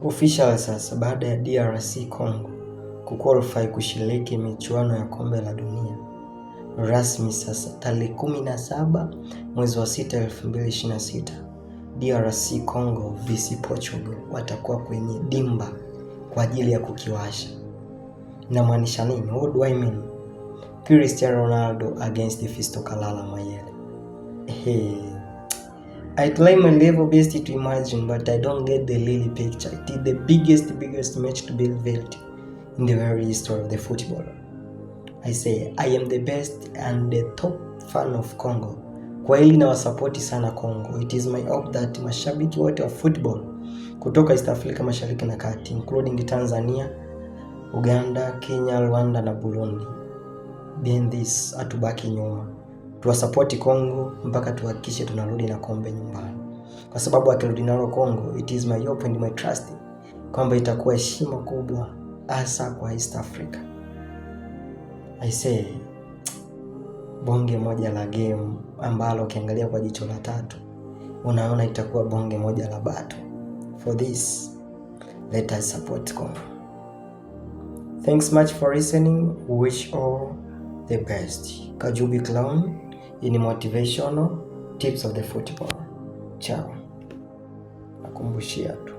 Official sasa, baada ya DRC Congo kuqualify kushiriki michuano ya kombe la dunia rasmi sasa, tarehe 17 mwezi wa 6 2026, DRC Congo vs Portugal watakuwa kwenye dimba kwa ajili ya kukiwasha. Na maanisha nini? What do I mean? Cristiano Ronaldo against Fiston Kalala Mayele. I try my level best to imagine, but I don't get the real picture. It is the biggest match to be revealed in the very history of the football. I say I am the best and the top fan of Congo. Kwa hili na wasapoti sana Congo. It is my hope that mashabiki wote wa football kutoka East Africa Mashariki na Kati, including Tanzania, Uganda, Kenya, Rwanda na Burundi, behind this, atubaki nyuma. Tuwasapoti Congo mpaka tuhakikishe tunarudi na kombe nyumbani. Kwa sababu akirudi nalo Congo, it is my hope and my trust kwamba itakuwa heshima kubwa hasa kwa East Africa. I say bonge moja la game ambalo ukiangalia kwa jicho la tatu unaona itakuwa bonge moja la battle. For this, let us support Congo. Thanks much for listening. Wish all the best. Kajubi Clown in motivational tips of the football. Ciao. Nakumbushia tu.